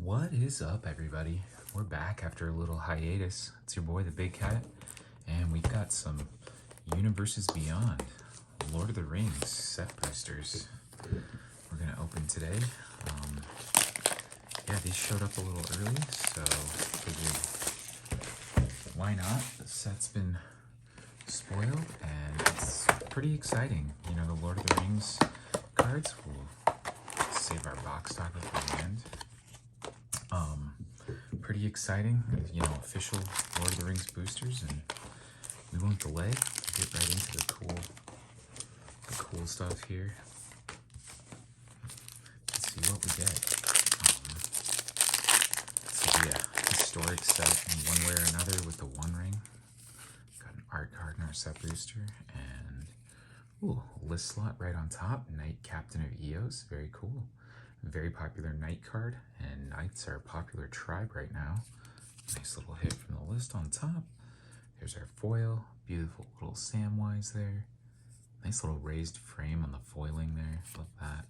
What is up, everybody? We're back after a little hiatus. It's your boy, the Big Cat, and we've got some Universes Beyond Lord of the Rings set boosters we're gonna open today. Yeah, these showed up a little early, so figured why not? The set's been spoiled, and it's pretty exciting. You know, the Lord of the Rings cards will save our box stock at the end. Pretty exciting, you know, official Lord of the Rings boosters, and we won't delay. Get right into the cool stuff here. Let's see what we get. So yeah, historic set in one way or another with the One Ring. Got an art card in our set booster, and ooh, list slot right on top. Knight Captain of Eos, very cool. Very popular Knight card, and Knights are a popular tribe right now. Nice little hit from the list on top. There's our foil, beautiful little Samwise there. Nice little raised frame on the foiling there, love that.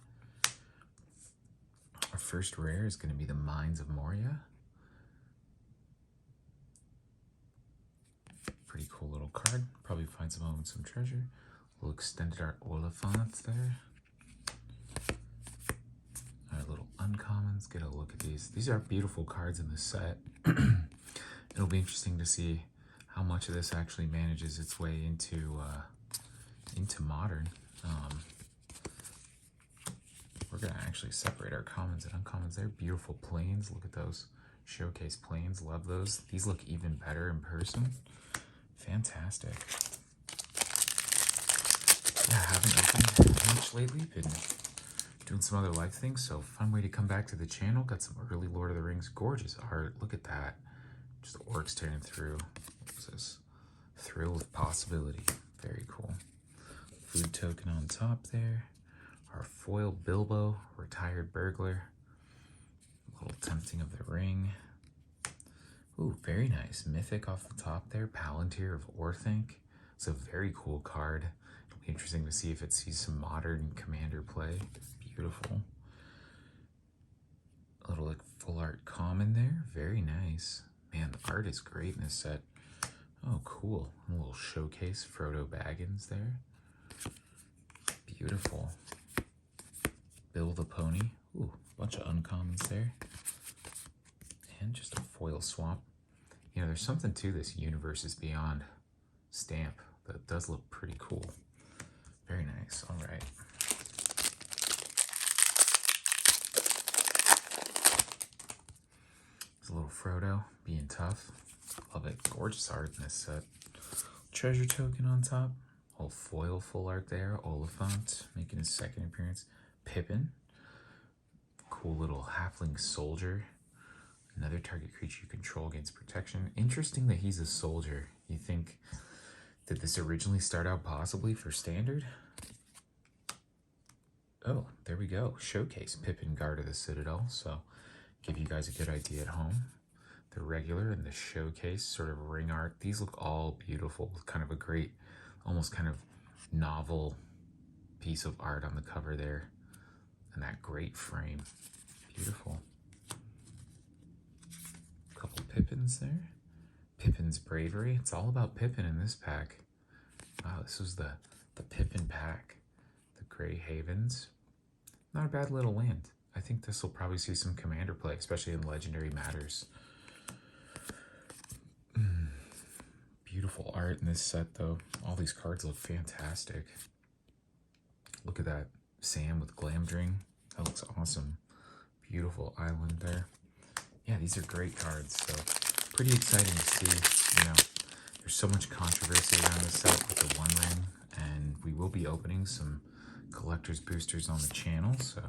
Our first rare is going to be the Mines of Moria. Pretty cool little card, probably find some home with some treasure. Little extended art Oliphant there. Little uncommons, get a look at these. These are beautiful cards in this set. It'll be interesting to see how much of this actually manages its way into modern. We're gonna actually separate our commons and uncommons. They're beautiful planes. Look at those showcase planes. Love those. These look even better in person. Fantastic. Yeah, I haven't opened much lately. Been doing some other life things, so fun way to come back to the channel. Got some early Lord of the Rings, gorgeous art. Look at that, just the orcs tearing through. What's this? Thrill with possibility, very cool. Food token on top there. Our foil Bilbo, retired burglar. A little tempting of the ring. Ooh, very nice. Mythic off the top there. Palantir of Orthanc. It's a very cool card. It'll be interesting to see if it sees some modern commander play. Beautiful. A little like full art common there. Very nice. Man, the art is great in this set. Oh, cool. A little showcase Frodo Baggins there. Beautiful. Bill the Pony. Ooh, bunch of uncommons there. And just a foil swap. You know, there's something to this Universes Beyond stamp that does look pretty cool. Very nice. All right. A little Frodo being tough. Love it. Gorgeous art in this set. Treasure token on top. Whole foil full art there. Oliphant making his second appearance. Pippin. Cool little halfling soldier. Another target creature you control gains protection. Interesting that he's a soldier. You think, did this originally start out possibly for standard? Oh, there we go. Showcase Pippin, Guard of the Citadel. So give you guys a good idea at home. The regular and the showcase sort of ring art. These look all beautiful. Kind of a great, almost kind of novel piece of art on the cover there. And that great frame. Beautiful. A couple Pippins there. Pippin's Bravery. It's all about Pippin in this pack. Wow, this was the Pippin pack. The Grey Havens. Not a bad little land. I think this will probably see some commander play, especially in Legendary Matters. Beautiful art in this set, though. All these cards look fantastic. Look at that Sam with Glamdring. That looks awesome. Beautiful island there. Yeah, these are great cards, so pretty exciting to see. You know, there's so much controversy around this set with the One Ring, and we will be opening some collector's boosters on the channel, so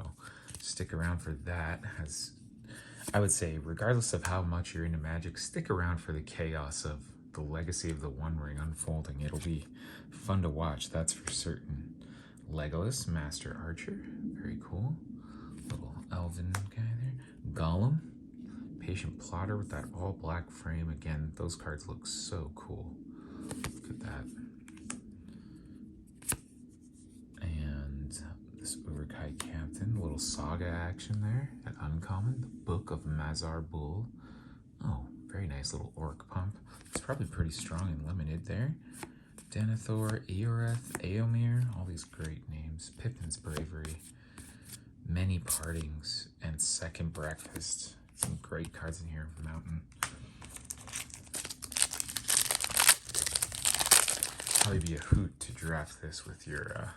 stick around for that. As I would say, regardless of how much you're into Magic, stick around for the chaos of the legacy of the One Ring unfolding. It'll be fun to watch, that's for certain. Legolas, Master Archer, very cool. Little elven guy there. Gollum, Patient Plotter with that all black frame. Again, those cards look so cool. Look at that. And this High Captain, a little saga action there. An uncommon, the Book of Mazar Bull. Oh, very nice little orc pump. It's probably pretty strong and limited there. Denethor, Eoreth, Eomir, all these great names. Pippin's Bravery, Many Partings, and Second Breakfast. Some great cards in here. Mountain. Probably be a hoot to draft this with your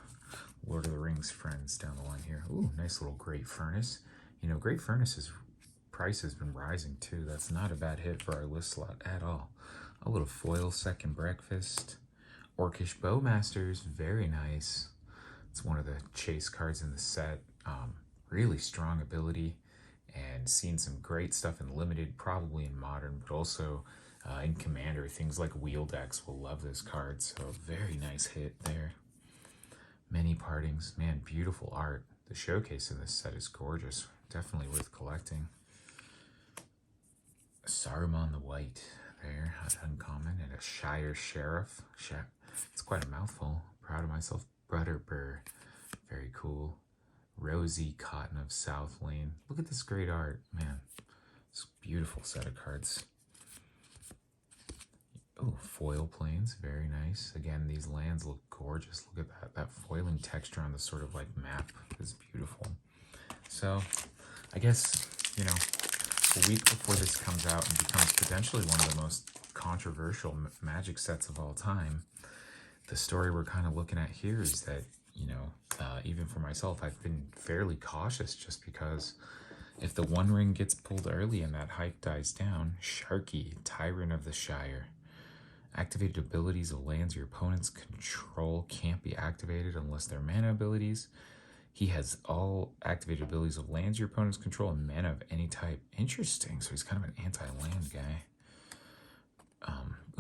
Lord of the Rings friends down the line here. Ooh, nice little Great Furnace. You know, Great Furnace's price has been rising too. That's not a bad hit for our list slot at all. A little foil Second Breakfast. Orcish Bowmasters, very nice. It's one of the chase cards in the set. Really strong ability, and seen some great stuff in limited, probably in modern, but also in Commander. Things like wheel decks will love this card, so very nice hit there. Many Partings, man, beautiful art. The showcase in this set is gorgeous, definitely worth collecting. Saruman the White there, uncommon, and a Shire Sheriff. It's quite a mouthful. Proud of myself. Brudderbur, very cool. Rosie Cotton of South Lane. Look at this great art, man. It's a beautiful set of cards. Oh, foil planes, very nice. Again, these lands look gorgeous. Look at that. That foiling texture on the sort of like map is beautiful. So, I guess, you know, a week before this comes out and becomes potentially one of the most controversial Magic sets of all time, the story we're kind of looking at here is that, you know, even for myself, I've been fairly cautious just because if the One Ring gets pulled early and that hype dies down, Sharky, Tyrant of the Shire. Activated abilities of lands your opponents control can't be activated unless they're mana abilities. He has all activated abilities of lands your opponents control and mana of any type. Interesting. So he's kind of an anti-land guy.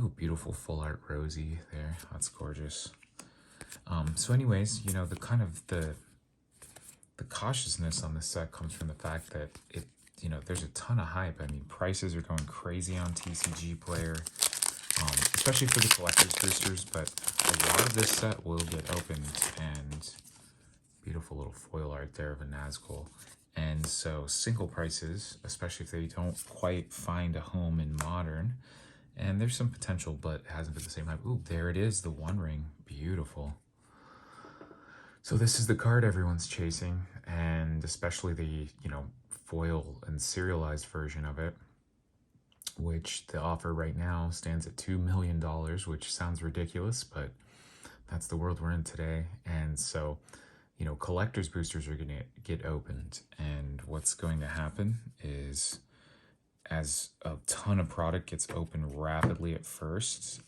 Ooh, beautiful full art Rosie there. That's gorgeous. So anyways, you know, the kind of the cautiousness on this set comes from the fact that it, you know, there's a ton of hype. I mean, prices are going crazy on TCG Player, especially for the collector's boosters, but a lot of this set will get opened, and beautiful little foil art there of a Nazgul. And so single prices, especially if they don't quite find a home in modern, and there's some potential, but it hasn't been the same hype. Ooh, there it is, the One Ring. Beautiful. So this is the card everyone's chasing, and especially the, you know, foil and serialized version of it, which the offer right now stands at $2 million, which sounds ridiculous, but that's the world we're in today. And so, you know, collector's boosters are going to get opened, and what's going to happen is, as a ton of product gets opened rapidly at first,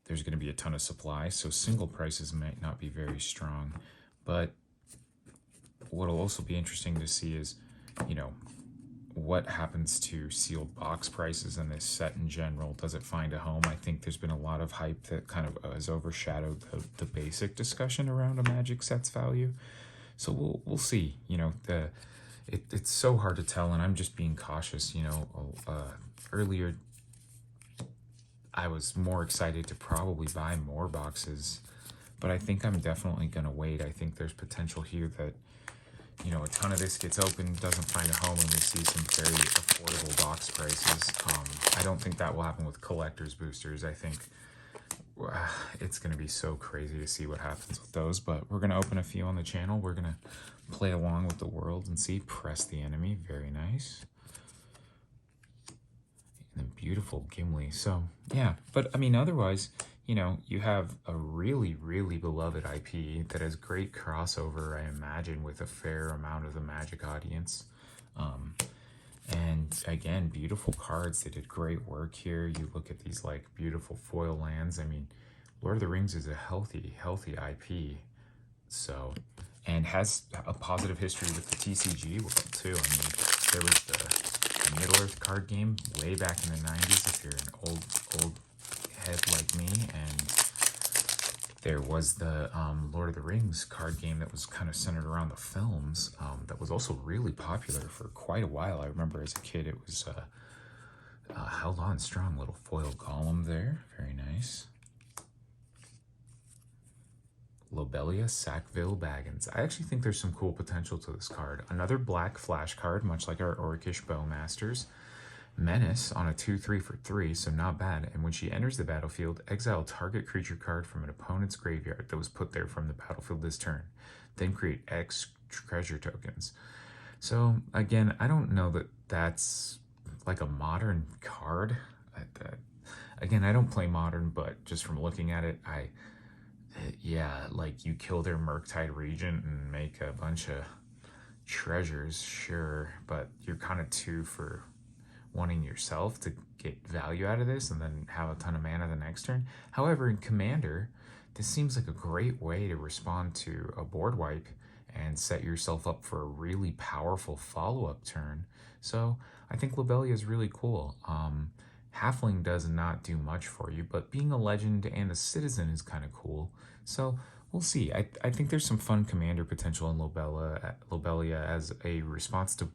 there's going to be a ton of supply, so single prices might not be very strong. But what'll also be interesting to see is, you know, what happens to sealed box prices in this set in general. Does it find a home? I think there's been a lot of hype that kind of has overshadowed the basic discussion around a Magic set's value. So we'll see. You know, it's so hard to tell, and I'm just being cautious. You know, earlier I was more excited to probably buy more boxes, but I think I'm definitely going to wait. I think there's potential here that, you know, a ton of this gets opened, doesn't find a home, and we see some very affordable box prices. I don't think that will happen with collector's boosters. I think it's going to be so crazy to see what happens with those, but we're going to open a few on the channel. We're going to play along with the world and see. Press the Enemy, very nice. And then beautiful Gimli. So yeah, but I mean, otherwise, you know, you have a really, really beloved IP that has great crossover, I imagine, with a fair amount of the Magic audience. And again, beautiful cards. They did great work here. You look at these like beautiful foil lands. I mean, Lord of the Rings is a healthy IP. So, and has a positive history with the TCG world too. I mean, there was the Middle-earth card game way back in the 90s, if you're an old head like me, and there was the Lord of the Rings card game that was kind of centered around the films, that was also really popular for quite a while. I remember as a kid it was held on strong. Little foil Golem there, very nice. Lobelia Sackville Baggins. I actually think there's some cool potential to this card. Another black flash card, much like our Orcish Bowmasters. Menace on a 2/3 for 3, so not bad. And when she enters the battlefield, exile target creature card from an opponent's graveyard that was put there from the battlefield this turn. Then create X treasure tokens. So again, I don't know that that's like a modern card. Again, I don't play modern, but just from looking at it, yeah, like you kill their Murktide Regent and make a bunch of treasures, sure, but you're kind of two for wanting yourself to get value out of this and then have a ton of mana the next turn. However, in Commander, this seems like a great way to respond to a board wipe and set yourself up for a really powerful follow-up turn. So I think Lobelia is really cool. Halfling does not do much for you, but being a legend and a citizen is kind of cool. So we'll see. I think there's some fun commander potential in Lobelia as a response to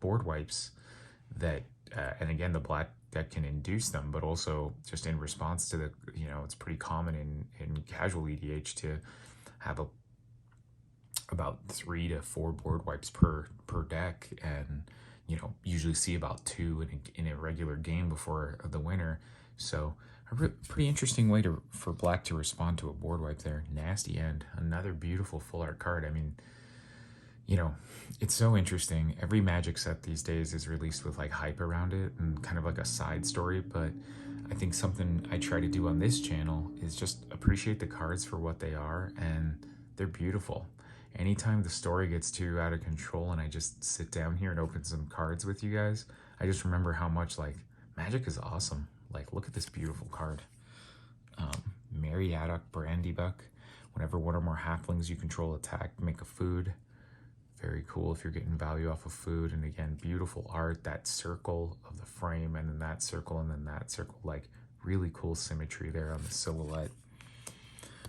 board wipes that, and again, the black deck can induce them, but also just in response to the, it's pretty common in casual EDH to have about 3 to 4 board wipes per deck, and usually see about 2 in a regular game before the winter. So a pretty interesting way for black to respond to a board wipe there. Nasty End, another beautiful full art card. I mean, it's so interesting. Every Magic set these days is released with like hype around it and kind of like a side story, but I think something I try to do on this channel is just appreciate the cards for what they are, and they're beautiful. Anytime the story gets too out of control and I just sit down here and open some cards with you guys, I just remember how much like Magic is awesome. Like, look at this beautiful card. Meriadoc Brandybuck. Whenever one or more halflings you control attack, make a food. Very cool if you're getting value off of food. And again, beautiful art, that circle of the frame, and then that circle, and then that circle. Like, really cool symmetry there on the silhouette.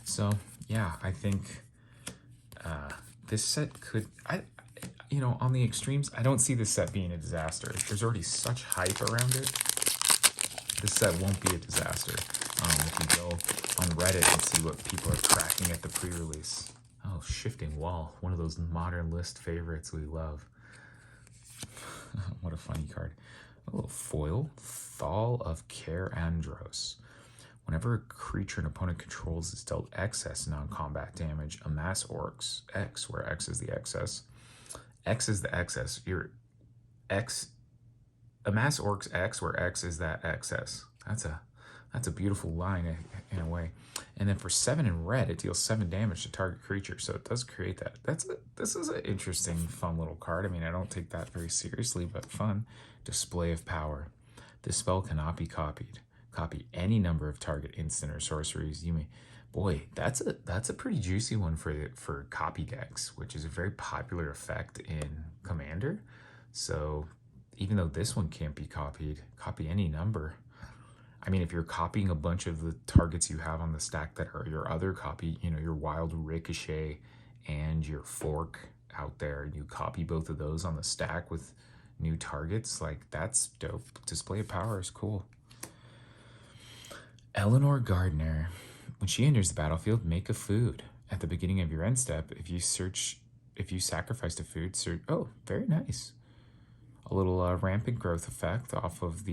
So yeah, I think this set could, on the extremes, I don't see this set being a disaster. There's already such hype around it. This set won't be a disaster. If you go on Reddit and see what people are cracking at the pre-release. Oh, Shifting Wall, one of those modern list favorites we love. What a funny card. A little foil, Thal of Care Andros. Whenever a creature an opponent controls is dealt excess non-combat damage, amass orcs X, where X is the excess. X is the excess. Your X, amass orcs X, where X is that excess. That's a beautiful line in a way. And then for 7 in red, it deals 7 damage to target creature, so it does create that. This is an interesting, fun little card. I mean, I don't take that very seriously, but fun. Display of Power. This spell cannot be copied. Copy any number of target instant or sorceries you may. Boy, that's a pretty juicy one for copy decks, which is a very popular effect in Commander. So even though this one can't be copied, copy any number. I mean, if you're copying a bunch of the targets you have on the stack that are your other copy, your Wild Ricochet and your Fork out there, and you copy both of those on the stack with new targets, like, that's dope. Display of Power is cool. Eleanor Gardner. When she enters the battlefield, make a food. At the beginning of your end step, if you sacrificed a food, search. Oh, very nice. A little rampant growth effect off of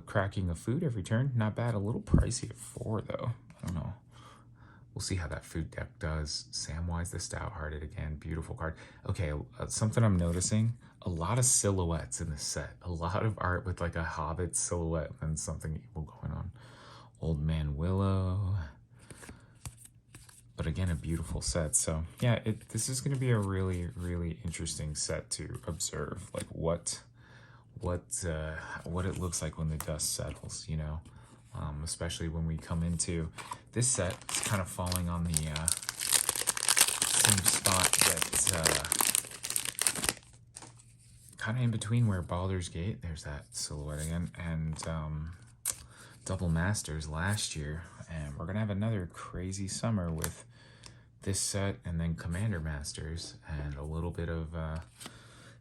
cracking a food every turn. Not bad. A little pricey at 4 though. I don't know. We'll see how that food deck does. Samwise the Stout-Hearted again. Beautiful card. Okay, something I'm noticing. A lot of silhouettes in this set. A lot of art with like a Hobbit silhouette and something evil going on. Old Man Willow. But again, a beautiful set. So yeah, this is going to be a really, really interesting set to observe. Like what it looks like when the dust settles, especially when we come into this set. It's kind of falling on the same spot that kind of in between where Baldur's Gate, there's that silhouette again, and Double Masters last year. And we're gonna have another crazy summer with this set and then Commander Masters and a little bit of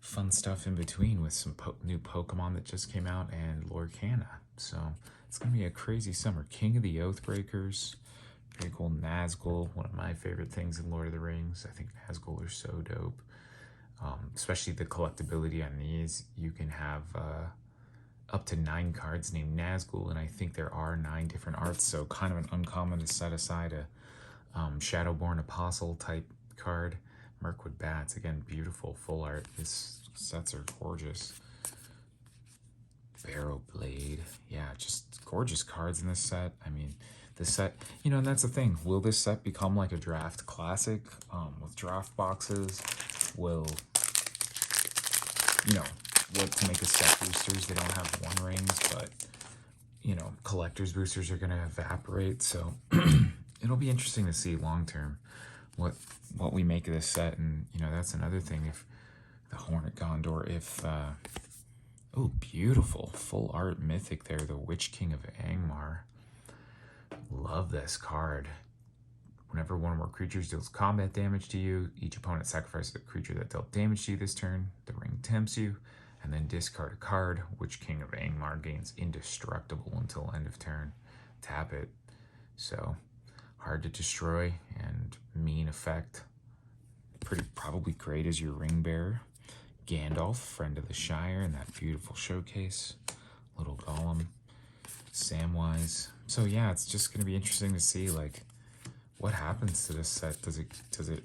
fun stuff in between with some new Pokemon that just came out and Lorcana. So it's gonna be a crazy summer. King of the Oathbreakers. Very cool. Nazgul, one of my favorite things in Lord of the Rings. I think Nazgul are so dope. Especially the collectability on these. You can have up to 9 cards named Nazgul, and I think there are 9 different arts, so kind of an uncommon to set aside a Shadowborn Apostle type card. Mirkwood Bats, again, beautiful full art. These sets are gorgeous. Barrow Blade, yeah, just gorgeous cards in this set. I mean, this set, you know, and that's the thing. Will this set become like a draft classic with draft boxes? Will, you know, what to make a set boosters? They don't have one rings, but, you know, collector's boosters are going to evaporate. So it'll be interesting to see long term what we make of this set. And, you know, that's another thing. If the Hornet Gondor, if oh, beautiful full art mythic there, the Witch King of Angmar. Love this card. Whenever one or more creatures deals combat damage to you, each opponent sacrifices a creature that dealt damage to you this turn. The ring tempts you, and then discard a card. Witch King of Angmar gains indestructible until end of turn. Tap it. So hard to destroy and mean effect. Probably great as your ring bearer. Gandalf, Friend of the Shire, and that beautiful showcase. Little Golem. Samwise. So yeah, it's just going to be interesting to see like what happens to this set. Does it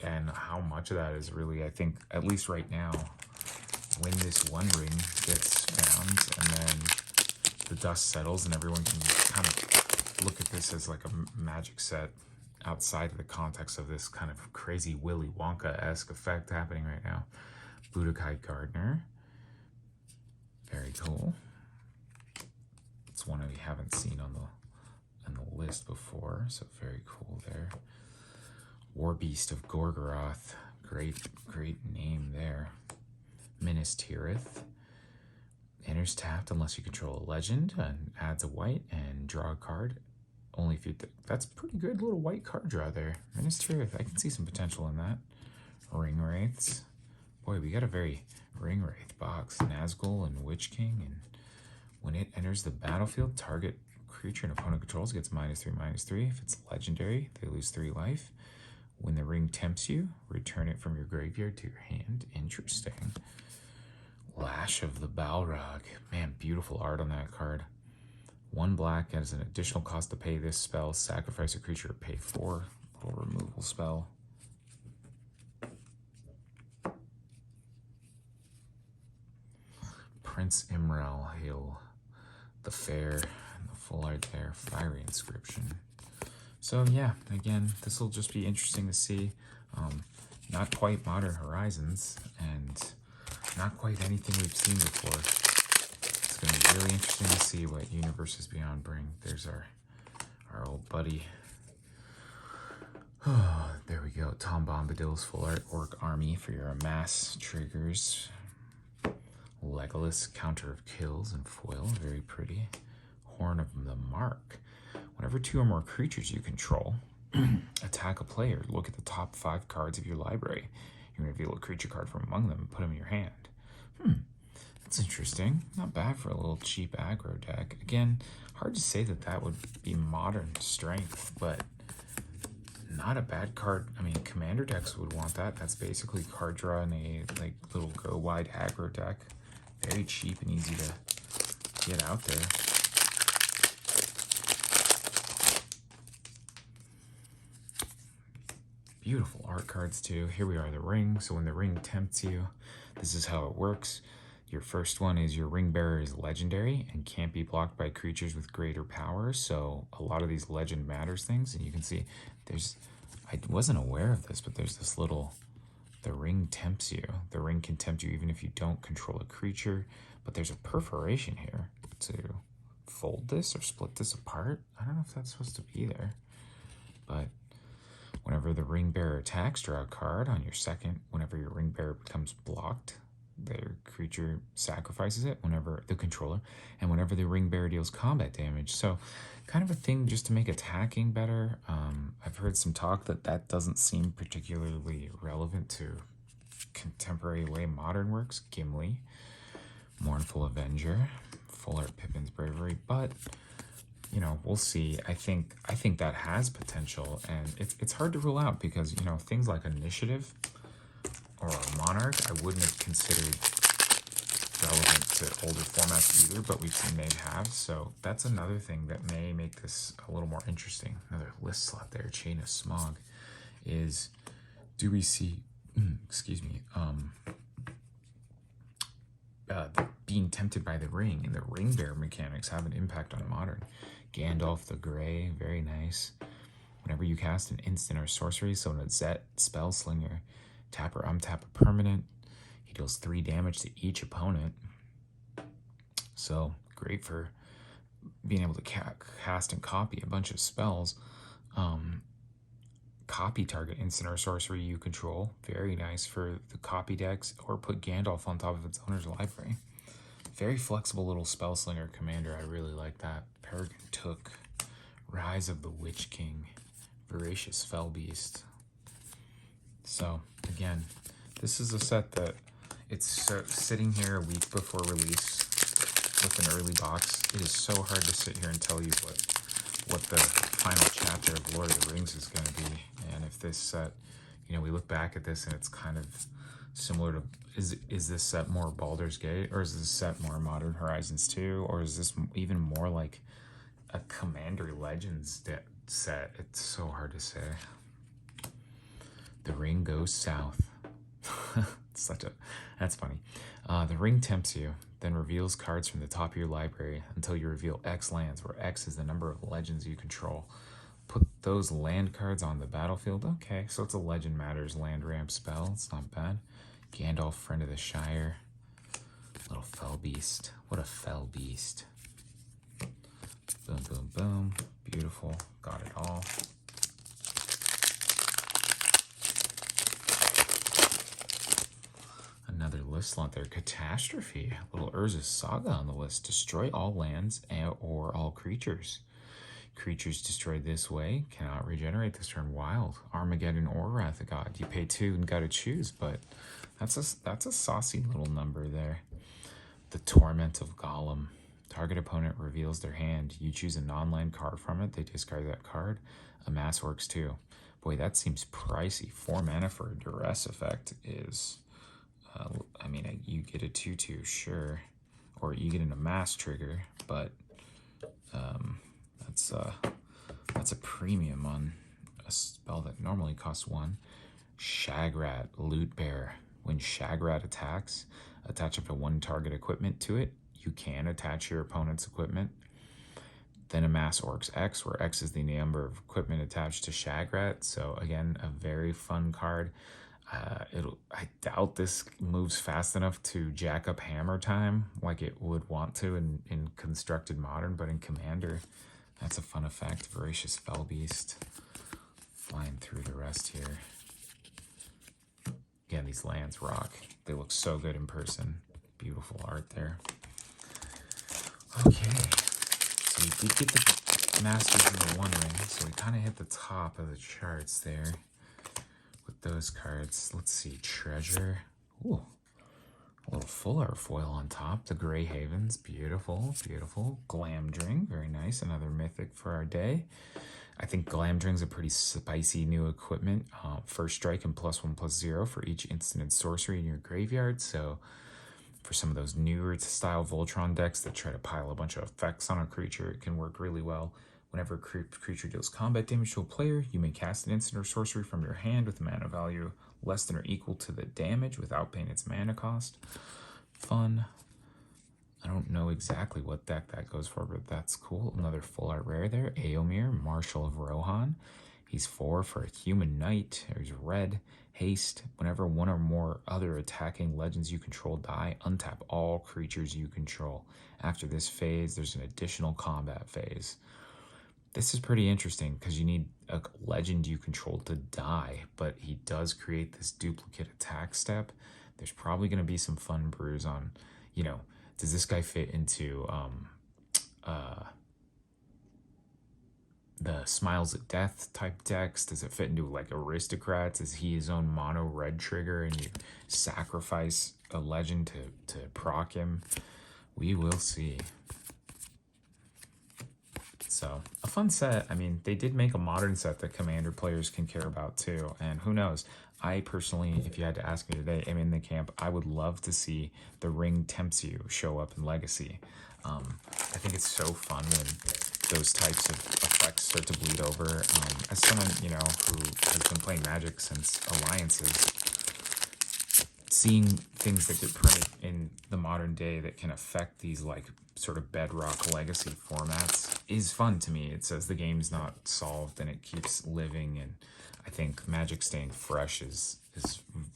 and how much of that is really, I think, at least right now, when this one ring gets found and then the dust settles and everyone can kind of look at this as like a magic set outside of the context of this kind of crazy Willy Wonka-esque effect happening right now. Budokai Gardener. Very cool. It's one we haven't seen on the list before, so very cool there. Warbeast of Gorgoroth. Great name there. Minas Tirith. Enters tapped unless you control a legend and adds a white and draw a card. Only if you... That's pretty good little white card draw there. Minas Tirith, I can see some potential in that. Ring Wraiths. Boy, we got a very Ring Wraith box. Nazgul and Witch King. And when it enters the battlefield, target creature an opponent controls gets -3/-3. If it's legendary, they lose 3 life. When the ring tempts you, return it from your graveyard to your hand. Interesting. Lash of the Balrog. Man, beautiful art on that card. 1 black as an additional cost to pay this spell. Sacrifice a creature, pay 4. Little removal spell. Prince Imrel, Hail the Fair, and the full art there. Fiery Inscription. So yeah, again, this will just be interesting to see. Not quite Modern Horizons, and not quite anything we've seen before. It's going to be really interesting to see what Universes Beyond bring. There's our old buddy. Oh, there we go. Tom Bombadil's full art Orc Army for your amass triggers. Legolas, Counter of Kills and foil, very pretty. Horn of the Mark. Whenever 2 or more creatures you control attack a player, look at the top 5 cards of your library. You reveal a creature card from among them and put them in your hand. That's interesting. Not bad for a little cheap aggro deck. Again, hard to say that would be modern strength, but not a bad card. I mean, commander decks would want that. That's basically card draw in a like little go wide aggro deck. Very cheap and easy to get out there. Beautiful art cards too. Here we are, the ring. So when the ring tempts you, this is how it works. Your first one is your ring bearer is legendary and can't be blocked by creatures with greater power. So a lot of these legend matters things, and you can see there's, I wasn't aware of this, but there's this little, the ring tempts you. The ring can tempt you even if you don't control a creature, but there's a perforation here to fold this or split this apart. I don't know if that's supposed to be there, but whenever the ring bearer attacks, draw a card on your second. Whenever your ring bearer becomes blocked, their creature sacrifices it, whenever the controller, and whenever the ring bearer deals combat damage. So kind of a thing just to make attacking better. I've heard some talk that doesn't seem particularly relevant to contemporary way modern works. Gimli, Mournful Avenger, full art Pippin's Bravery, but you know, we'll see. I think that has potential, and it's hard to rule out because, you know, things like Initiative or Monarch I wouldn't have considered relevant to older formats either, but we've seen they have. So that's another thing that may make this a little more interesting. Another list slot there, Chain of Smog, is do we see, excuse me, being tempted by the ring, and the ring bear mechanics have an impact on Modern. Gandalf the Grey, very nice. Whenever you cast an instant or sorcery, so a Zet, Spell Slinger, tap or untap a permanent, he deals 3 damage to each opponent. So great for being able to cast and copy a bunch of spells. Copy target instant or sorcery you control. Very nice for the copy decks, or put Gandalf on top of its owner's library. Very flexible little spell slinger commander. I really like that. Peregrine Took, Rise of the Witch King, Voracious Fell Beast. So again, this is a set that it's sitting here a week before release with an early box. It is so hard to sit here and tell you what the final chapter of Lord of the Rings is going to be. And if this set, you know, we look back at this and it's kind of similar to, is this set more Baldur's Gate, or is this set more Modern Horizons 2, or is this even more like a Commander Legends set? It's so hard to say. The ring goes south. That's funny. The ring tempts you, then reveals cards from the top of your library until you reveal X lands, where X is the number of legends you control. Put those land cards on the battlefield. Okay, so it's a Legend Matters land ramp spell. It's not bad. Gandalf, Friend of the Shire. Little Fell Beast. What a Fell Beast. Boom, boom, boom. Beautiful. Got it all. Another list slot there. Catastrophe. Little Urza's Saga on the list. Destroy all lands or all creatures. Creatures destroyed this way cannot regenerate this turn. Wild. Armageddon or Wrath of God. You pay 2 and gotta choose, but that's a saucy little number there. The Torment of Gollum. Target opponent reveals their hand. You choose a non-land card from it. They discard that card. Amass works too. Boy, that seems pricey. 4 mana for a duress effect is... I mean, you get a 2/2, sure, or you get an Amass trigger, but that's a premium on a spell that normally costs 1. Shagrat, Loot Bear. When Shagrat attacks, attach up to 1 target equipment to it. You can attach your opponent's equipment. Then Amass Orcs X, where X is the number of equipment attached to Shagrat. So again, a very fun card. I doubt this moves fast enough to jack up Hammer Time like it would want to in Constructed Modern, but in Commander, that's a fun effect. Voracious Fell Beast. Flying through the rest here. Again, these lands rock. They look so good in person. Beautiful art there. Okay, so we did get the Masters in the One Ring, so we kind of hit the top of the charts there with those cards. Let's see, Treasure. Ooh, a little full art foil on top. The Grey Havens, beautiful, beautiful. Glamdring, very nice. Another mythic for our day. I think Glamdring's a pretty spicy new equipment. First strike and +1/+0 for each instant and sorcery in your graveyard. So for some of those newer style Voltron decks that try to pile a bunch of effects on a creature, it can work really well. Whenever a creature deals combat damage to a player, you may cast an instant or sorcery from your hand with a mana value less than or equal to the damage without paying its mana cost. Fun. I don't know exactly what deck that goes for, but that's cool. Another full art rare there. Eomir, Marshal of Rohan. He's 4 for a human knight. He's red. Haste. Whenever 1 or more other attacking legends you control die, untap all creatures you control. After this phase, there's an additional combat phase. This is pretty interesting because you need a legend you control to die, but he does create this duplicate attack step. There's probably going to be some fun brews on, you know, does this guy fit into the Smiles at Death type decks? Does it fit into like Aristocrats? Is he his own mono red trigger and you sacrifice a legend to proc him? We will see. So So a fun set. I mean, they did make a modern set that Commander players can care about too. And who knows? I personally, if you had to ask me today, am in the camp. I would love to see the Ring Tempts You show up in Legacy. I think it's so fun when those types of effects start to bleed over. As someone, you know, who has been playing Magic since Alliances, seeing things that get printed in the modern day that can affect these like sort of bedrock legacy formats is fun to me. It says the game's not solved and it keeps living, and I think Magic staying fresh is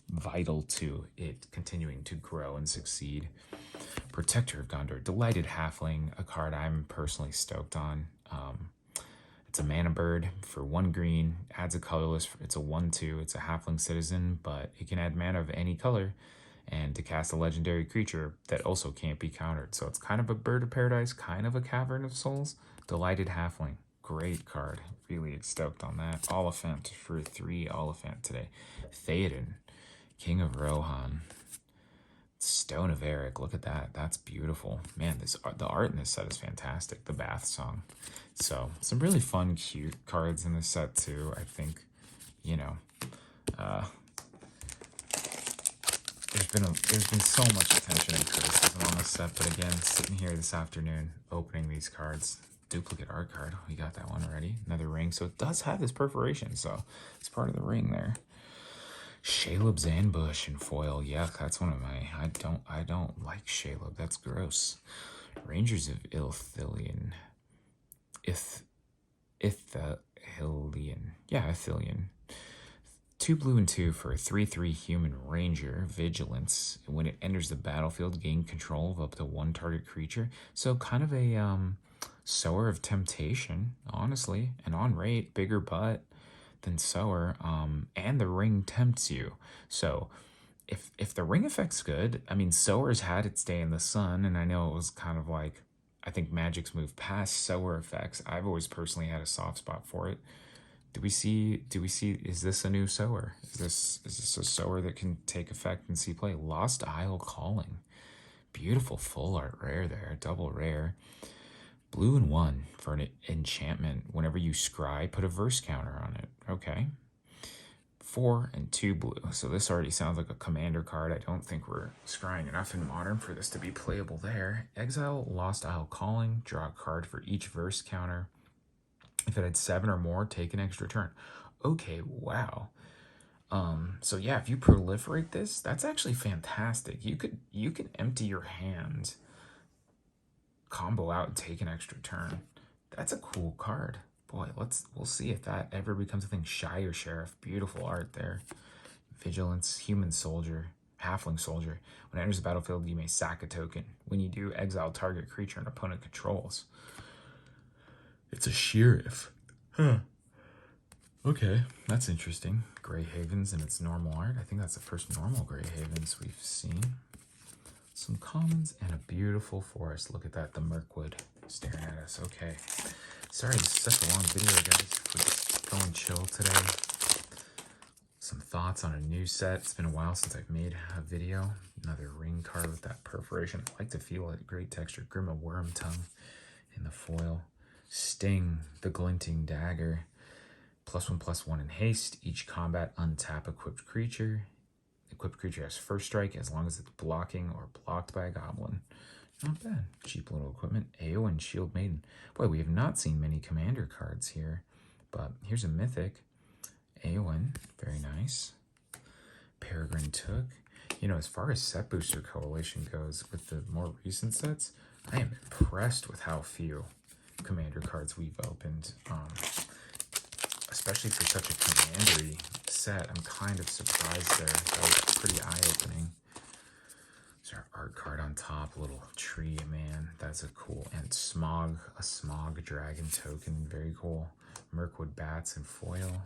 vital to it continuing to grow and succeed. Protector of Gondor, Delighted Halfling, a card I'm personally stoked on. It's a mana bird for 1 green, adds a colorless, it's a 1/2, it's a halfling citizen, but it can add mana of any color, and to cast a legendary creature that also can't be countered. So it's kind of a Bird of Paradise, kind of a Cavern of Souls. Delighted Halfling, great card. Really stoked on that. Oliphant for 3 Oliphant today. Theoden, King of Rohan. Stone of Eric, look at that. That's beautiful. Man, the art in this set is fantastic. The Bath Song. So, some really fun, cute cards in this set too. I think, you know, there's been so much attention and criticism on this set, but again, sitting here this afternoon, opening these cards, duplicate art card. We got that one already. Another ring. So it does have this perforation, so it's part of the ring there. Shaleb's Ambush in foil. Yuck, that's one of my... I don't like Shaleb. That's gross. Rangers of Ithilien. Ithilien. Yeah, Ithilien. 2 blue and 2 for a 3/3 human ranger. Vigilance. When it enters the battlefield, gain control of up to 1 target creature. So kind of a Sower of Temptation, honestly. And on rate, bigger butt than Sower, and the ring tempts you. So if the ring effect's good, I mean, Sower's had its day in the sun, and I know it was kind of like, I think Magic's moved past Sower effects. I've always personally had a soft spot for it. Do we see, is this a new Sower? Is this a Sower that can take effect and see play? Lost Isle Calling. Beautiful full art rare there, double rare. Blue and 1 for an enchantment. Whenever you scry, put a verse counter on it. Okay. 4 and 2 blue. So this already sounds like a commander card. I don't think we're scrying enough in Modern for this to be playable there. Exile Lost Isle Calling. Draw a card for each verse counter. If it had 7 or more, take an extra turn. Okay, wow. So yeah, if you proliferate this, that's actually fantastic. You can empty your hand, combo out, and take an extra turn. That's a cool card. Boy, we'll see if that ever becomes a thing. Shire Sheriff, beautiful art there. Vigilance, Human Soldier, Halfling Soldier. When it enters the battlefield, you may sack a token. When you do, exile target creature an opponent controls. It's a sheriff. Huh. Okay, that's interesting. Grey Havens in its normal art. I think that's the first normal Grey Havens we've seen. Some commons and a beautiful forest. Look at that, the Mirkwood staring at us. Okay. Sorry, this is such a long video, guys. We're just going chill today. Some thoughts on a new set. It's been a while since I've made a video. Another ring card with that perforation. I like to feel it. Great texture. Grim of Worm Tongue in the foil. Sting, the Glinting Dagger. +1/+1 in haste. Each combat, untap equipped creature. Equipped creature has first strike as long as it's blocking or blocked by a goblin. Not bad. Cheap little equipment. Eowyn, Shield Maiden. Boy, we have not seen many commander cards here, but here's a mythic. Eowyn, very nice. Peregrine Took. You know, as far as set booster coalition goes, with the more recent sets, I am impressed with how few commander cards we've opened. Especially for such a commandery set, I'm kind of surprised there. That was pretty eye-opening. There's our art card on top, little tree man. That's a cool, and Smog, a Smog Dragon token, very cool. Mirkwood Bats in foil.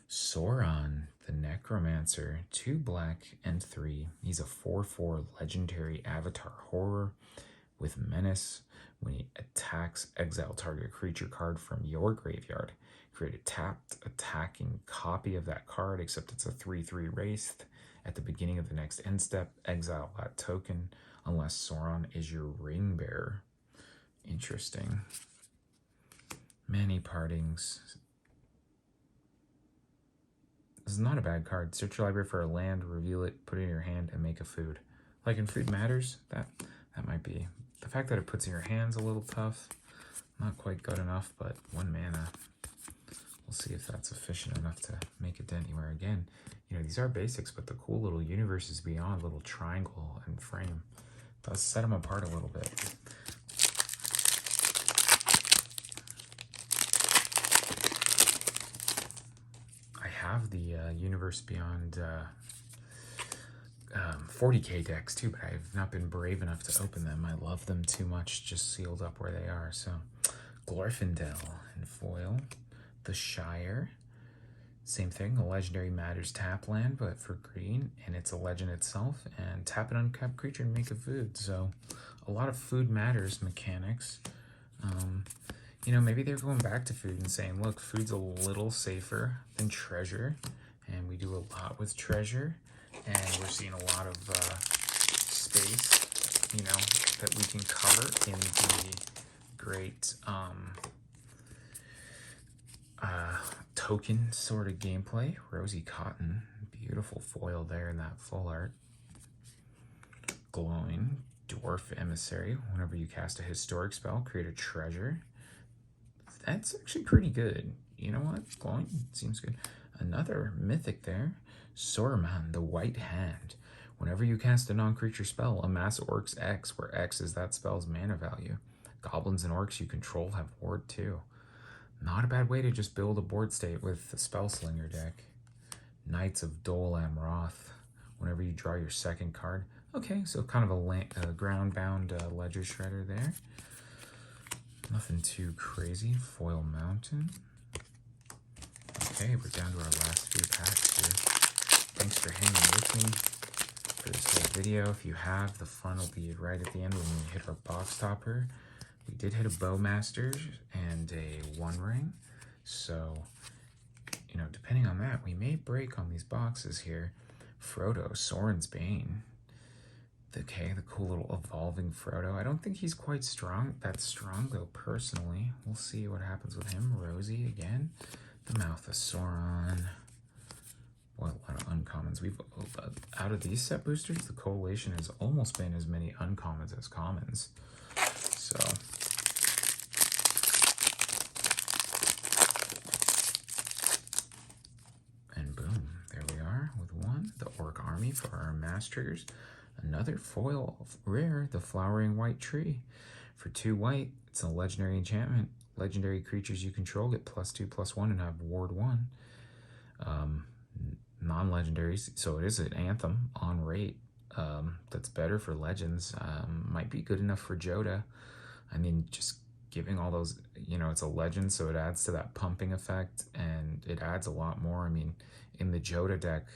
Sauron, the Necromancer, 2 black and 3. He's a 4/4 legendary avatar horror with menace. When he attacks, exile target creature card from your graveyard. Create a tapped attacking copy of that card, except it's a 3/3 wraith. At the beginning of the next end step, exile that token unless Sauron is your ring bearer. Interesting. Many partings. This is not a bad card. Search your library for a land, reveal it, put it in your hand, and make a food. Like in Food Matters, that might be. The fact that it puts in your hand's a little tough. Not quite good enough, but 1 mana. We'll see if that's efficient enough to make a dent anywhere. Again, you know, these are basics, but the cool little universes beyond, little triangle and frame, does set them apart a little bit. I have the Universe Beyond 40k decks too, but I've not been brave enough to open them. I love them too much, just sealed up where they are. So, Glorfindel in foil. The Shire. Same thing, a legendary matters tap land, but for green, and it's a legend itself, and tap an uncapped creature and make a food. So, a lot of food matters mechanics. You know, maybe they're going back to food and saying, look, food's a little safer than treasure, and we do a lot with treasure, and we're seeing a lot of space, you know, that we can cover in the great token sort of gameplay. Rosy Cotton, beautiful foil there in that full art. Glowing Dwarf Emissary. Whenever you cast a historic spell, create a treasure. That's actually pretty good. You know what? Glowing seems good. Another mythic there. Saruman, the White Hand. Whenever you cast a non-creature spell, amass Orcs X, where X is that spell's mana value. Goblins and Orcs you control have Ward 2. Not a bad way to just build a board state with the Spellslinger deck. Knights of Dol Amroth. Whenever you draw your second card. Okay, so kind of a ground-bound Ledger Shredder there. Nothing too crazy. Foil Mountain. Okay, we're down to our last few packs here. Thanks for hanging with me for this whole video. If you have, the fun will be right at the end when we hit our box topper. We did hit a Bowmaster and a One Ring. So, you know, depending on that, we may break on these boxes here. Frodo, Sorin's Bane. Okay, the cool little evolving Frodo. I don't think he's quite that strong though, personally. We'll see what happens with him. Rosie again. The Mouth of Sauron. Boy, a lot of uncommons. We've, out of these set boosters, the Coalition has almost been as many uncommons as commons. So, and boom, there we are with one. The Orc Army for our Masters. Another foil rare, the Flowering White Tree. For 2 white, it's a legendary enchantment. Legendary creatures you control get +2/+1 and have Ward 1. Non-legendaries, so it is an Anthem on rate. That's better for Legends. Might be good enough for Joda. I mean, just giving all those, you know, it's a Legend, so it adds to that pumping effect, and it adds a lot more. I mean, in the Joda deck,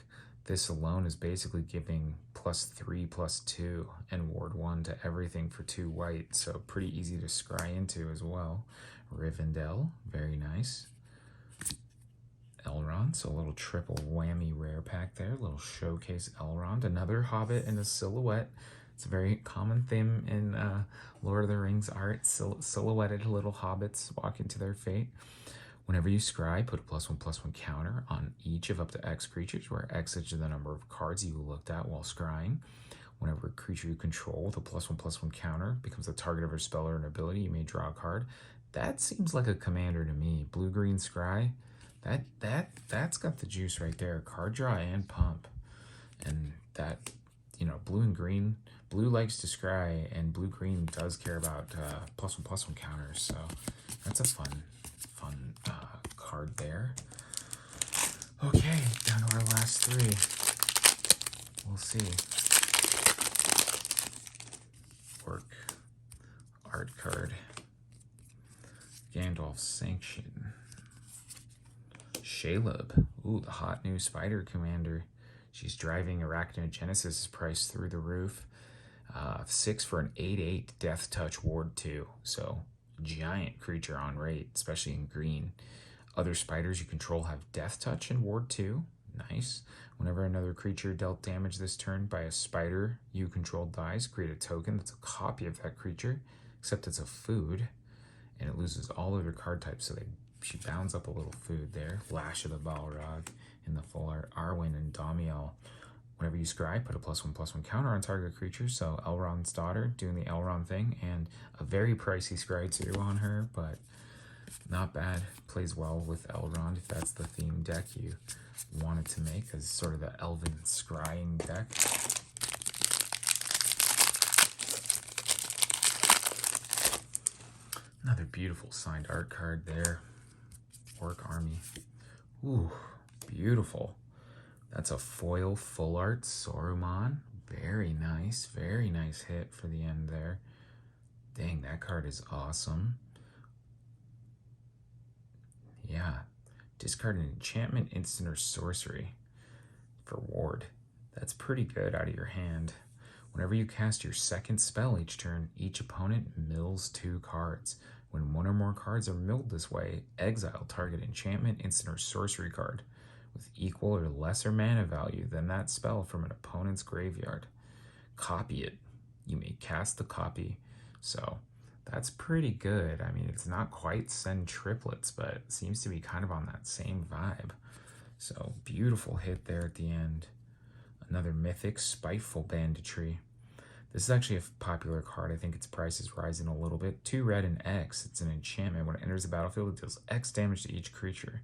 this alone is basically giving +3/+2 and Ward 1 to everything for 2 white, so pretty easy to scry into as well. Rivendell, very nice. Elrond, so a little triple whammy rare pack there. Little showcase Elrond, another Hobbit in a silhouette. It's a very common theme in Lord of the Rings art. Silhouetted little hobbits walking to their fate. Whenever you scry, put a +1/+1 counter on each of up to X creatures, where X is the number of cards you looked at while scrying. Whenever a creature you control with a +1/+1 counter becomes the target of a spell or an ability, you may draw a card. That seems like a commander to me. Blue-green scry, that's got the juice right there. Card draw and pump. And that, you know, blue and green, blue likes to scry, and blue-green does care about +1/+1 counters. So that's a fun card there. Okay, down to our last 3. We'll see. Orc art card. Gandalf's Sanction. Shelob. Ooh, the hot new spider commander. She's driving Arachnogenesis price through the roof. 6 for an 8/8 Death Touch Ward 2. So, giant creature on rate, especially in green. Other spiders you control have Death Touch and Ward 2. Nice. Whenever another creature dealt damage this turn by a spider you control dies, create a token that's a copy of that creature, except it's a food. and it loses all of your card types, so she bounds up a little food there. Lash of the Balrog in the full art. Arwen and Damiel. Whenever you scry, put a +1/+1 counter on target creature. So Elrond's daughter doing the Elrond thing, and a very pricey scry too on her, but not bad. Plays well with Elrond if that's the theme deck you wanted to make, as sort of the elven scrying deck. Another beautiful signed art card there. Orc Army. Ooh, beautiful. That's a foil full art Saruman. Very nice hit for the end there. Dang, that card is awesome. Yeah, discard an enchantment, instant, or sorcery for ward. That's pretty good out of your hand. Whenever you cast your second spell each turn, each opponent mills 2 cards. When 1 or more cards are milled this way, exile target enchantment, instant, or sorcery card with equal or lesser mana value than that spell from an opponent's graveyard. Copy it. You may cast the copy. So that's pretty good. I mean, it's not quite send triplets, but it seems to be kind of on that same vibe. So beautiful hit there at the end. Another mythic, Spiteful Banditry. This is actually a popular card. I think its price is rising a little bit. 2 red and X. It's an enchantment. When it enters the battlefield, it deals X damage to each creature.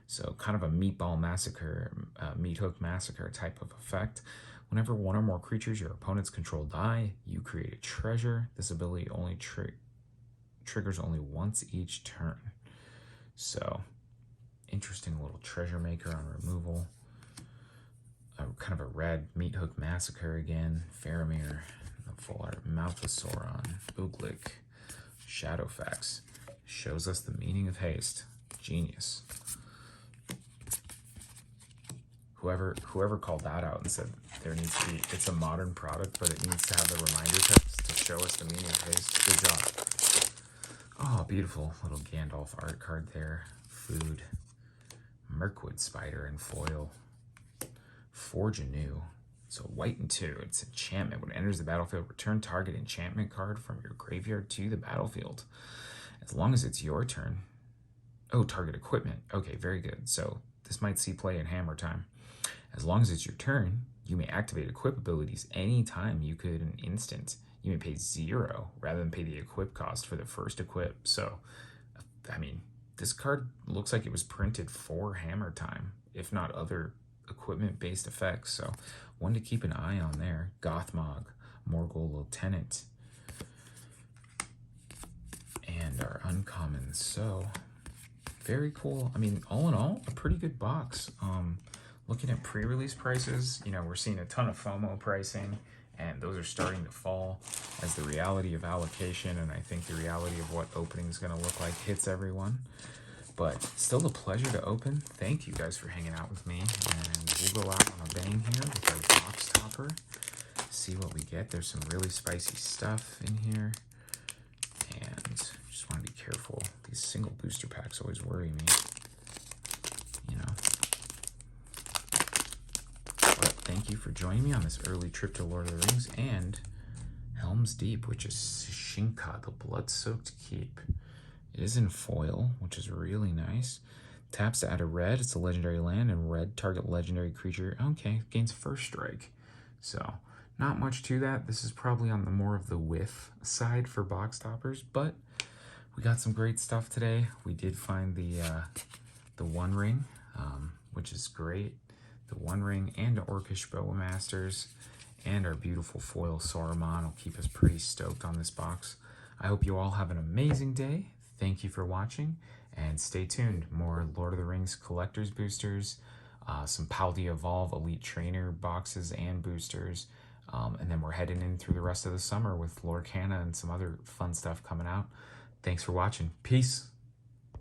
So kind of a Meatball Massacre, Meat Hook Massacre type of effect. Whenever 1 or more creatures your opponents control die, you create a treasure. This ability only triggers only once each turn. So interesting little treasure maker on removal. Kind of a red Meat Hook Massacre again. Faramir, the full art. Mouth of Sauron, Uglik, Shadowfax. Shows us the meaning of haste. Genius. Whoever called that out and said there needs to be, it's a modern product, but it needs to have the reminder text to show us the meaning of haste. Good job. Oh, beautiful little Gandalf art card there. Food. Mirkwood Spider in foil. Forge Anew. So white and 2. It's enchantment. When it enters the battlefield, return target enchantment card from your graveyard to the battlefield. As long as it's your turn. Oh, target equipment. Okay, very good. So this might see play in Hammer time. As long as it's your turn, you may activate equip abilities anytime you could an instant. You may pay 0 rather than pay the equip cost for the first equip. So, I mean, this card looks like it was printed for Hammer time, if not other equipment-based effects. So, one to keep an eye on there. Gothmog, Morgul Lieutenant, and our uncommons. So, very cool. I mean, all in all, a pretty good box. Looking at pre-release prices, you know, we're seeing a ton of FOMO pricing, and those are starting to fall as the reality of allocation, and I think the reality of what opening is going to look like hits everyone. But still a pleasure to open. Thank you guys for hanging out with me, and we'll go out on a bang here with our box topper. See what we get. There's some really spicy stuff in here, and just want to be careful. These single booster packs always worry me, you know. But thank you for joining me on this early trip to Lord of the Rings and Helm's Deep, which is Shinka, the Blood-Soaked Keep. It is in foil, which is really nice. Taps to add a red. It's a legendary land, and red target legendary creature. Okay, gains first strike. So not much to that. This is probably on the more of the whiff side for box toppers, but we got some great stuff today. We did find the One Ring, which is great. The One Ring and Orcish Bowmasters, and our beautiful foil Saruman will keep us pretty stoked on this box. I hope you all have an amazing day. Thank you for watching, and stay tuned. More Lord of the Rings collector's boosters, some Paldea Evolve Elite Trainer boxes and boosters, and then we're heading in through the rest of the summer with Lorcana and some other fun stuff coming out. Thanks for watching. Peace.